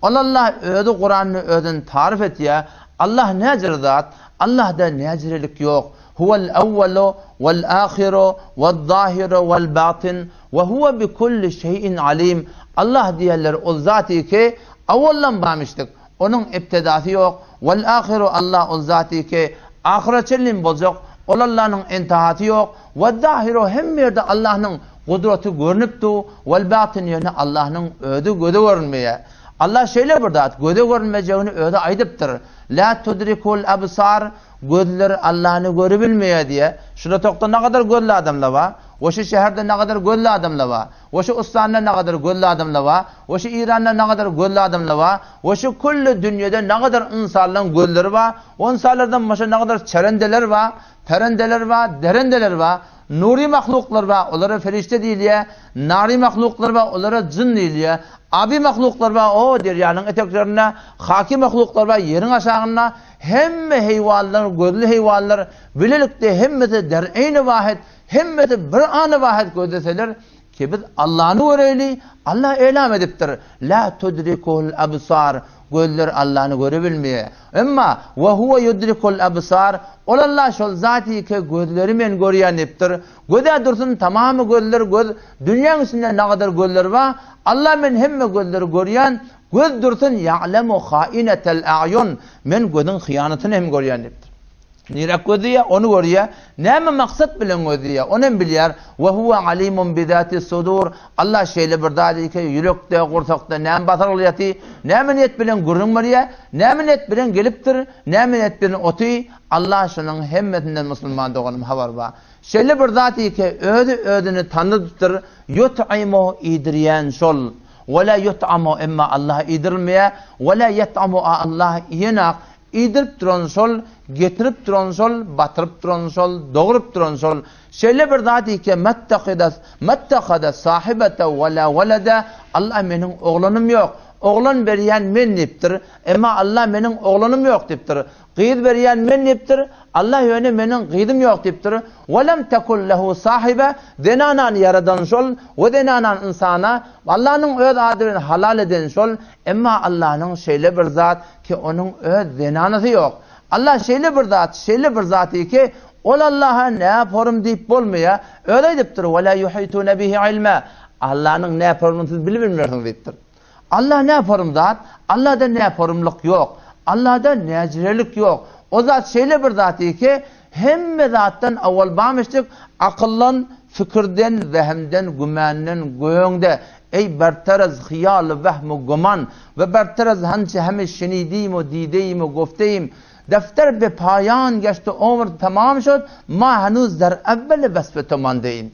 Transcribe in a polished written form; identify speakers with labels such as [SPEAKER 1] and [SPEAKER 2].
[SPEAKER 1] Allah ödü Kur'an'ı ödün tarif et ya. Allah nedir zat? Allah'da necirlik yok. Huvel evvelu vel ahiru vel zahiru vel batin ve huve bi kulli şeyin alim. Allah diyorlar o zati ki evvelden bağmıştık. Onun iptidası yok. Vel ahiru Allah o zati ki ahiretçiliğin bozuk. Allah'ın intihatı yok. Ve zahiru hem yerde Allah'ın kudreti görünüptü. Vel batin yani Allah'ın ödü görünmeye. Allah şeyle burada göde görünmeyeceğini öde aydıptır. La tudrikul absar, gözler Allah'ını görebilmeye diye. Şurada tokta ne kadar gözlü adamlar var. O şu şehirde ne kadar gözlü adamlar var. O şu Ustane'de ne kadar gözlü adamlar var. O şu İran'da ne kadar gözlü adamlar var. O şu kullu dünyada ne kadar insanların gözleri var. O insanlardan başka ne kadar çerendeler var. Terendeler var, derendeler var. Nuri mahluklar var, onlara ferişte değil ya. Nari mahluklar var, onlara cin değil ya. Abi mahluklar var, o deryanın eteklerine. Haki mahluklar var, yerin aşağına. Hemme heyvanlar, gözlü heyvanlar. Böylelikle hemmeti der'eyni vahid, hemmeti bir anı vahid gözdeseler. Ki biz Allah'ını göreyli, Allah eylem ediptir. La tudrikul absar. Gözler Allah'ını görebilmeye. Ama ve huve yudrikul absar. Allah şol zati ki gözleri men görüyeniptir. Göze dursun tamamı gözler göz. Dünyanın içinde ne kadar gözler var. Allah men hemme gözleri görüyen. Göz dursun ya'lemu khainetel a'yun. Men gözün hıyanetini hem görüyeniptir. Nirek gözüye onu görüyor. Neme maksat bilen gözüye onu bilir. Ve huve alimun bizati sudur. Allah şeyle bir daha ki yürekte, kursakta neme batır olayatı. Neme niyet bilen görünmeliye. Neme niyet bilen geliptir. Neme niyet bilen otu. Allah şunun hemmetinden Müslüman doğanım haber var. Şeyle bir daha ki ödünü tanıdıktır. Yut'imu idriyen şol. Ve la yut'amu emma Allah idirmeye. Ve la yut'amu Allah yenak. İdirip duran sol, getirip duran sol, batırıp duran sol, doğurup duran sol. Şöyle bir daha değil ki mettekada sahibete ve la velede. Allah benim oğlanım yok. Oğlan veriyen men niptir. Ama Allah benim oğlanım yok diptir. Gıyid veriyen men niptir. Allah yönü benim gıydım yok diptir. Ve lem tekul lehu sahibe. Denanan yaradan sol. Ve denanan insana. Allah'ın öz adını halal eden sol. Ama Allah'ın şeyle bir zat ki onun öz denanası yok. Allah şeyle bir zat ki ol Allah'a ne yaparım deyip olmaya. Öyle diptir. Ve la yuhitune bihi ilme. Allah'ın ne yaparım siz bilmiyorsunuz diptir. Allah ne yaparım zat? Allah'da ne yaparımlık yok. Allah'da necrelik yok. O zat şeyle bir zati ki hemme zattan evvel bağmıştık akıllan, fikirden, vehmden, gümannen, göğünde. Ey berteraz hıyal, vehmu, güman ve berteraz hançe hemi şenidiyim o dideyim o gofteyim. Defter be payan geçti, ömür tamam şud. Ma henüz der evveli vesfe tamam deyin.